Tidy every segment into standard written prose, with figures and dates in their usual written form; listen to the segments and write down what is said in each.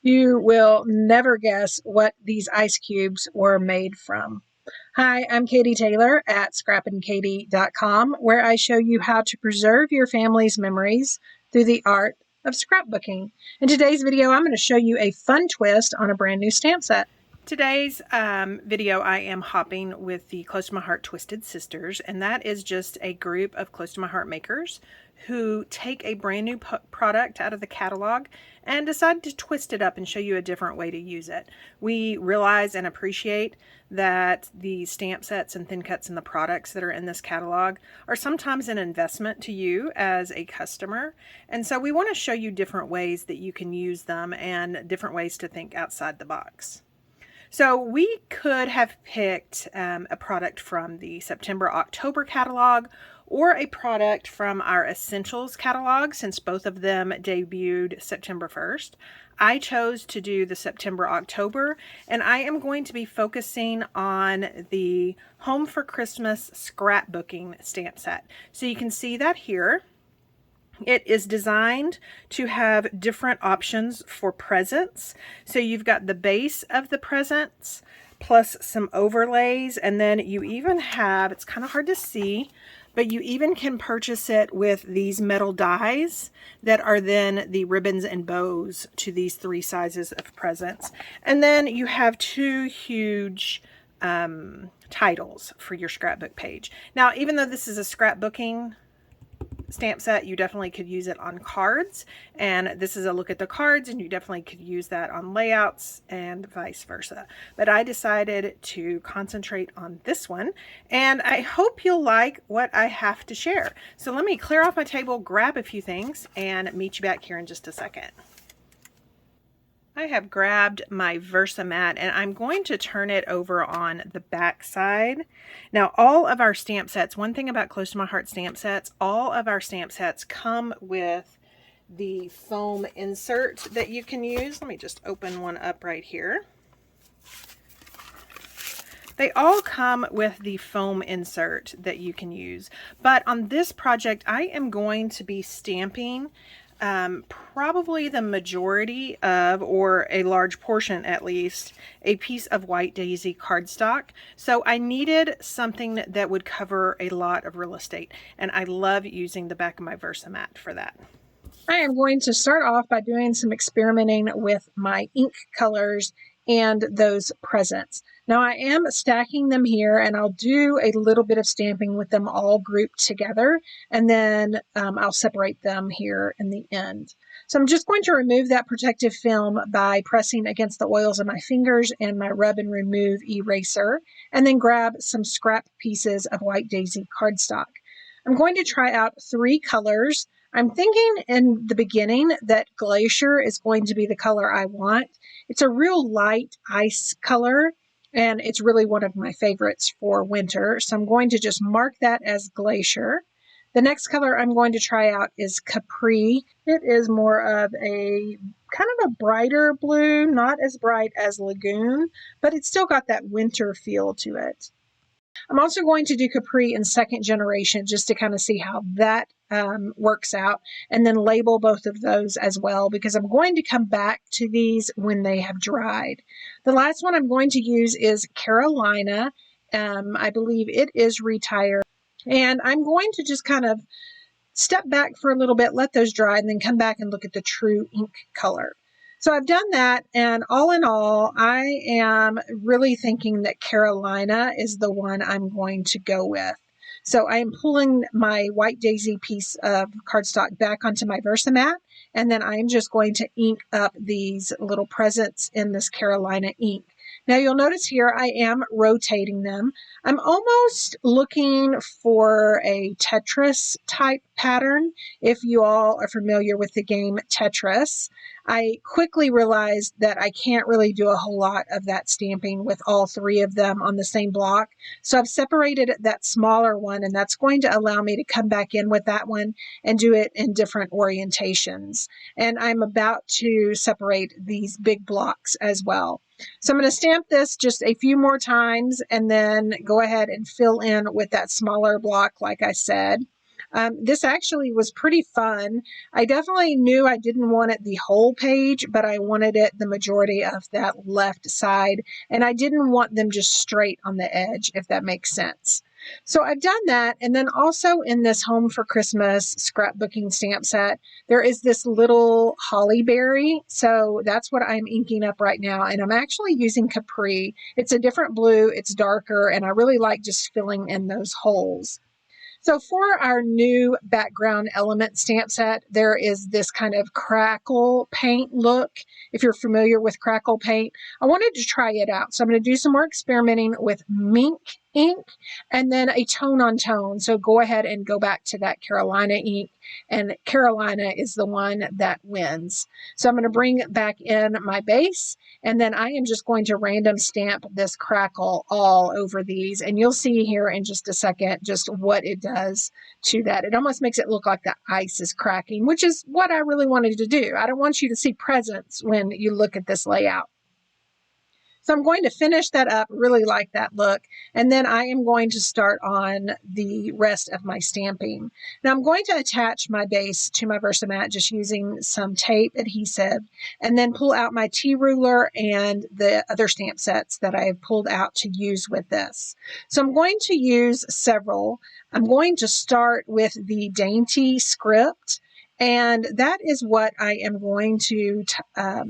You will never guess what these ice cubes were made from. Hi, I'm Katie Taylor at scrappinkaty.com, where I show you how to preserve your family's memories through the art of scrapbooking. In today's video, I'm going to show you a fun twist on a brand new stamp set. Today's video, I am hopping with the Close to My Heart Twisted Sisters, and that is just a group of Close to My Heart makers who take a brand new product out of the catalog and decide to twist it up and show you a different way to use it. We realize and appreciate that the stamp sets and thin cuts and the products that are in this catalog are sometimes an investment to you as a customer, and so we want to show you different ways that you can use them and different ways to think outside the box. So we could have picked a product from the September-October catalog or a product from our Essentials catalog, since both of them debuted September 1st. I chose to do the September-October, and I am going to be focusing on the Home for Christmas scrapbooking stamp set. So you can see that here. It is designed to have different options for presents. So you've got the base of the presents plus some overlays, and then you even have, it's kind of hard to see, but you even can purchase it with these metal dies that are then the ribbons and bows to these three sizes of presents. And then you have two huge titles for your scrapbook page. Now, even though this is a scrapbooking stamp set, you definitely could use it on cards, and this is a look at the cards, and you definitely could use that on layouts and vice versa. But I decided to concentrate on this one, and I hope you'll like what I have to share. So let me clear off my table, grab a few things, and meet you back here in just a second. I have grabbed my Versamat, and I'm going to turn it over on the back side. Now, all of our stamp sets, one thing about Close to My Heart stamp sets, all of our stamp sets come with the foam insert that you can use. Let me just open one up right here. They all come with the foam insert that you can use. But on this project, I am going to be stamping probably the majority of, or a large portion at least, a piece of White Daisy cardstock. So I needed something that would cover a lot of real estate, and I love using the back of my Versamat for that. I am going to start off by doing some experimenting with my ink colors and those presents. Now I am stacking them here, and I'll do a little bit of stamping with them all grouped together, and then I'll separate them here in the end. So I'm just going to remove that protective film by pressing against the oils of my fingers and my rub and remove eraser, and then grab some scrap pieces of White Daisy cardstock. I'm going to try out 3 colors. I'm thinking in the beginning that Glacier is going to be the color I want. It's a real light ice color, and it's really one of my favorites for winter. So I'm going to just mark that as Glacier. The next color I'm going to try out is Capri. It is more of a kind of a brighter blue, not as bright as Lagoon, but it's still got that winter feel to it. I'm also going to do Capri in second generation just to kind of see how that works out, and then label both of those as well, because I'm going to come back to these when they have dried. The last one I'm going to use is Carolina. I believe it is retired, and I'm going to just kind of step back for a little bit, let those dry, and then come back and look at the true ink color. So I've done that, and all in all, I am really thinking that Carolina is the one I'm going to go with. So I am pulling my White Daisy piece of cardstock back onto my Versamat, and then I'm just going to ink up these little presents in this Carolina ink. Now you'll notice here I am rotating them. I'm almost looking for a Tetris type pattern. If you all are familiar with the game Tetris, I quickly realized that I can't really do a whole lot of that stamping with all 3 of them on the same block. So I've separated that smaller one, and that's going to allow me to come back in with that one and do it in different orientations. And I'm about to separate these big blocks as well. So I'm going to stamp this just a few more times and then go ahead and fill in with that smaller block like I said. This actually was pretty fun. I definitely knew I didn't want it the whole page, but I wanted it the majority of that left side, and I didn't want them just straight on the edge, if that makes sense. So I've done that, and then also in this Home for Christmas scrapbooking stamp set, there is this little holly berry, so that's what I'm inking up right now, and I'm actually using Capri. It's a different blue, it's darker, and I really like just filling in those holes. So for our new background element stamp set, there is this kind of crackle paint look. If you're familiar with crackle paint, I wanted to try it out. So I'm going to do some more experimenting with mink ink and then a tone on tone. So go ahead and go back to that Carolina ink, and Carolina is the one that wins. So I'm going to bring back in my base, and then I am just going to random stamp this crackle all over these, and you'll see here in just a second just what it does to that. It almost makes it look like the ice is cracking, which is what I really wanted to do. I don't want you to see presents when you look at this layout. So I'm going to finish that up, really like that look, and then I am going to start on the rest of my stamping. Now I'm going to attach my base to my Versamat just using some tape adhesive, and then pull out my T-ruler and the other stamp sets that I have pulled out to use with this. So I'm going to use several. I'm going to start with the Dainty script. And that is what I am going to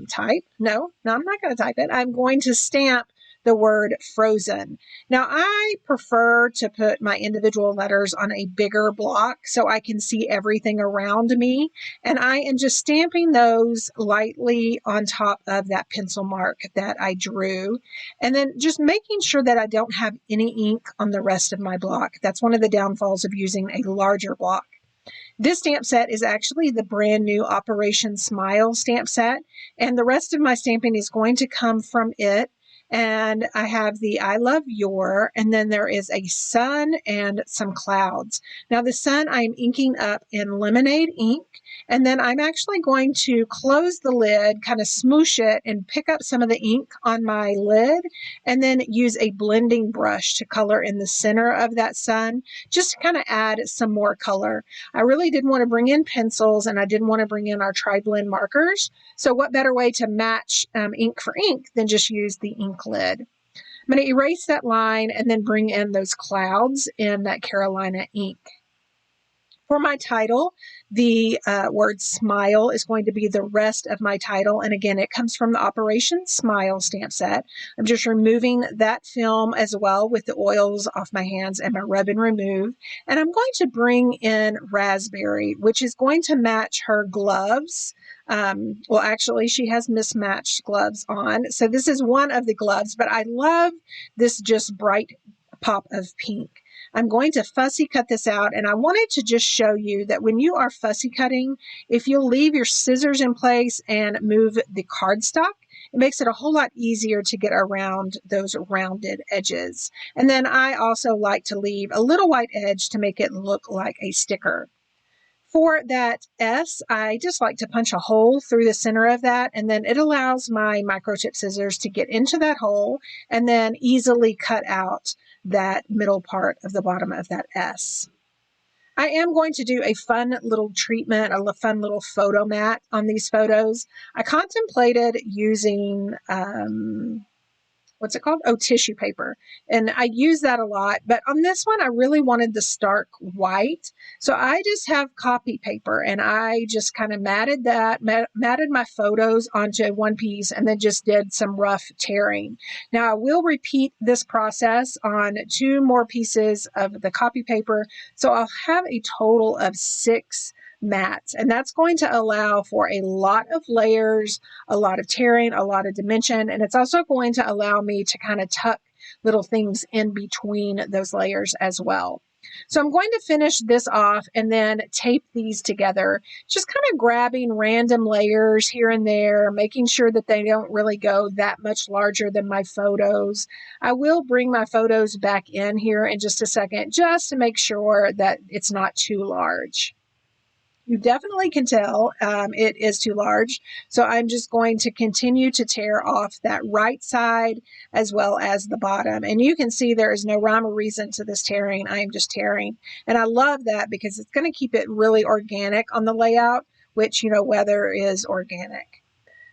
type. No, I'm not going to type it. I'm going to stamp the word frozen. Now, I prefer to put my individual letters on a bigger block so I can see everything around me. And I am just stamping those lightly on top of that pencil mark that I drew. And then just making sure that I don't have any ink on the rest of my block. That's one of the downfalls of using a larger block. This stamp set is actually the brand new Operation Smile stamp set, and the rest of my stamping is going to come from it. And I have the I love your, and then there is a sun and some clouds. Now the sun I'm inking up in lemonade ink, and then I'm actually going to close the lid, kind of smoosh it, and pick up some of the ink on my lid, and then use a blending brush to color in the center of that sun, just to kind of add some more color. I really didn't want to bring in pencils, and I didn't want to bring in our tri-blend markers. So what better way to match ink for ink than just use the ink lid. I'm going to erase that line and then bring in those clouds in that Carolina ink. For my title, the word smile is going to be the rest of my title. And again, it comes from the Operation Smile stamp set. I'm just removing that film as well with the oils off my hands and my rub and remove. And I'm going to bring in raspberry, which is going to match her gloves. Well, actually, she has mismatched gloves on. So this is one of the gloves, but I love this just bright pop of pink. I'm going to fussy cut this out, and I wanted to just show you that when you are fussy cutting, if you'll leave your scissors in place and move the cardstock, it makes it a whole lot easier to get around those rounded edges. And then I also like to leave a little white edge to make it look like a sticker. For that S, I just like to punch a hole through the center of that, and then it allows my microchip scissors to get into that hole and then easily cut out that middle part of the bottom of that S. I am going to do a fun little treatment, a fun little photo mat on these photos. I contemplated using what's it called? Oh, tissue paper. And I use that a lot, but on this one, I really wanted the stark white. So I just have copy paper, and I just kind of matted my photos onto one piece and then just did some rough tearing. Now I will repeat this process on 2 more pieces of the copy paper. So I'll have a total of 6 mats, and that's going to allow for a lot of layers, a lot of tearing, a lot of dimension, and it's also going to allow me to kind of tuck little things in between those layers as well. So I'm going to finish this off and then tape these together, just kind of grabbing random layers here and there, making sure that they don't really go that much larger than my photos. I will bring my photos back in here in just a second, just to make sure that it's not too large. You definitely can tell it is too large. So I'm just going to continue to tear off that right side as well as the bottom. And you can see there is no rhyme or reason to this tearing. I am just tearing. And I love that because it's going to keep it really organic on the layout, which, weather is organic.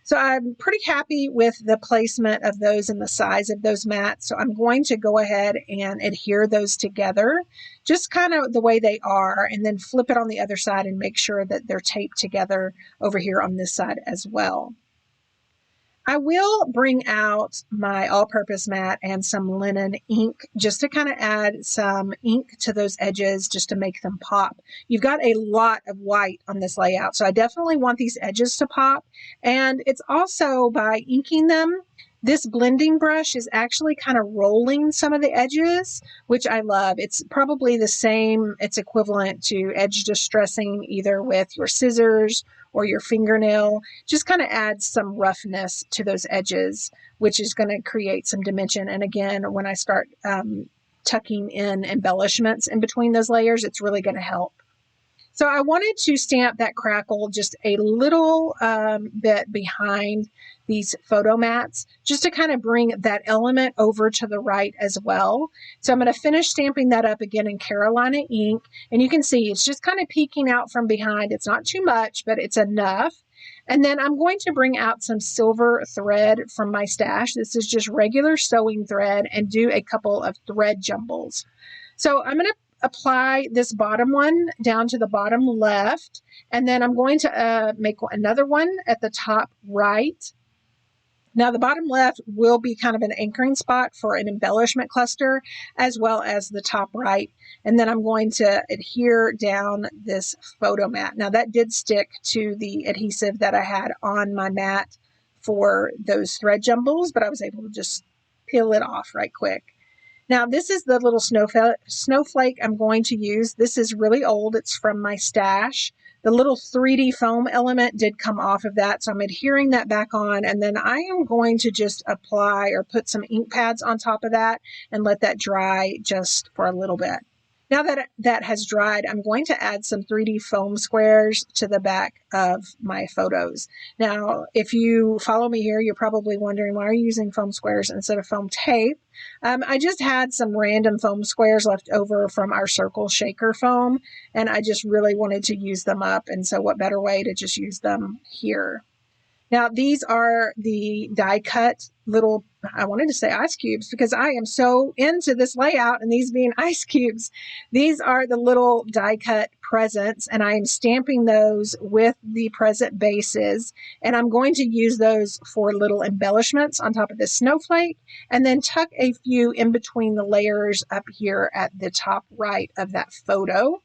So I'm pretty happy with the placement of those and the size of those mats. So I'm going to go ahead and adhere those together, just kind of the way they are, and then flip it on the other side and make sure that they're taped together over here on this side as well. I will bring out my all-purpose mat and some linen ink just to kind of add some ink to those edges just to make them pop. You've got a lot of white on this layout, so I definitely want these edges to pop. And it's also by inking them, this blending brush is actually kind of rolling some of the edges, which I love. It's probably the same, it's equivalent to edge distressing either with your scissors or your fingernail. Just kind of adds some roughness to those edges, which is going to create some dimension. And again, when I start tucking in embellishments in between those layers, it's really going to help. So I wanted to stamp that crackle just a little bit behind these photo mats, just to kind of bring that element over to the right as well. So I'm going to finish stamping that up again in Carolina ink. And you can see it's just kind of peeking out from behind. It's not too much, but it's enough. And then I'm going to bring out some silver thread from my stash. This is just regular sewing thread, and do a couple of thread jumbles. So I'm going to apply this bottom one down to the bottom left, and then I'm going to make another one at the top right. Now the bottom left will be kind of an anchoring spot for an embellishment cluster, as well as the top right. And then I'm going to adhere down this photo mat. Now that did stick to the adhesive that I had on my mat for those thread jumbles, but I was able to just peel it off right quick. Now this is the little snowflake I'm going to use. This is really old. It's from my stash. The little 3D foam element did come off of that, so I'm adhering that back on, and then I am going to just apply or put some ink pads on top of that and let that dry just for a little bit. Now that that has dried, I'm going to add some 3D foam squares to the back of my photos. Now, if you follow me here, you're probably wondering, why are you using foam squares instead of foam tape? I just had some random foam squares left over from our circle shaker foam, and I just really wanted to use them up. And so what better way to just use them here? Now, these are the die cut little, I wanted to say ice cubes because I am so into this layout and these being ice cubes. These are the little die cut presents, and I am stamping those with the present bases. And I'm going to use those for little embellishments on top of this snowflake, and then tuck a few in between the layers up here at the top right of that photo.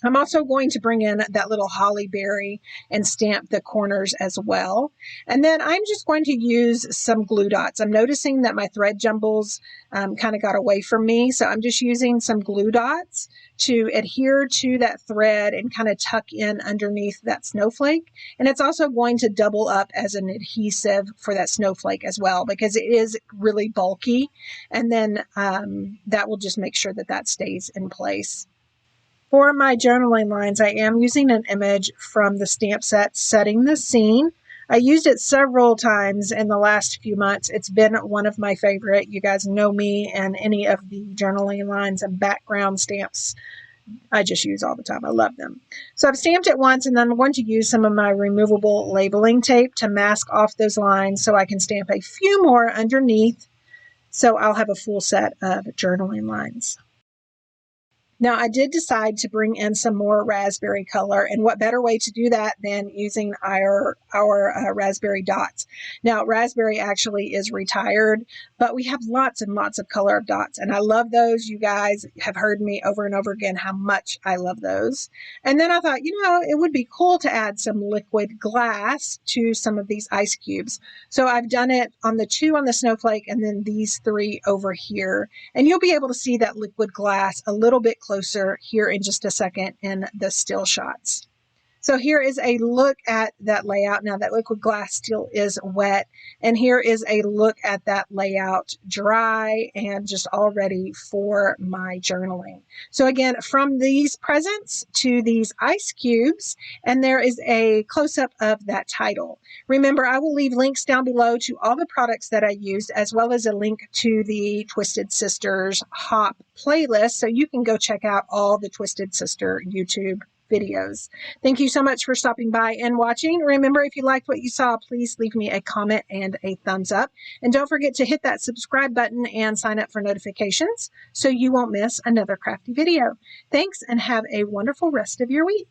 I'm also going to bring in that little holly berry and stamp the corners as well. And then I'm just going to use some glue dots. I'm noticing that my thread jumbles kind of got away from me. So I'm just using some glue dots to adhere to that thread and kind of tuck in underneath that snowflake. And it's also going to double up as an adhesive for that snowflake as well, because it is really bulky. And then that will just make sure that that stays in place. For my journaling lines, I am using an image from the stamp set, Setting the Scene. I used it several times in the last few months. It's been one of my favorite. You guys know me and any of the journaling lines and background stamps I just use all the time. I love them. So I've stamped it once, and then I'm going to use some of my removable labeling tape to mask off those lines so I can stamp a few more underneath. So I'll have a full set of journaling lines. Now, I did decide to bring in some more raspberry color, and what better way to do that than using our raspberry dots. Now, raspberry actually is retired, but we have lots and lots of color of dots, and I love those. You guys have heard me over and over again how much I love those. And then I thought, it would be cool to add some liquid glass to some of these ice cubes. So I've done it on the 2 on the snowflake and then these 3 over here, and you'll be able to see that liquid glass a little bit closer here in just a second in the still shots. So here is a look at that layout. Now that liquid glass still is wet, and here is a look at that layout dry and just all ready for my journaling. So again, from these presents to these ice cubes, and there is a close-up of that title. Remember, I will leave links down below to all the products that I used, as well as a link to the Twisted Sisters Hop playlist, so you can go check out all the Twisted Sister YouTube videos. Thank you so much for stopping by and watching. Remember, if you liked what you saw, please leave me a comment and a thumbs up. And don't forget to hit that subscribe button and sign up for notifications so you won't miss another crafty video. Thanks, and have a wonderful rest of your week.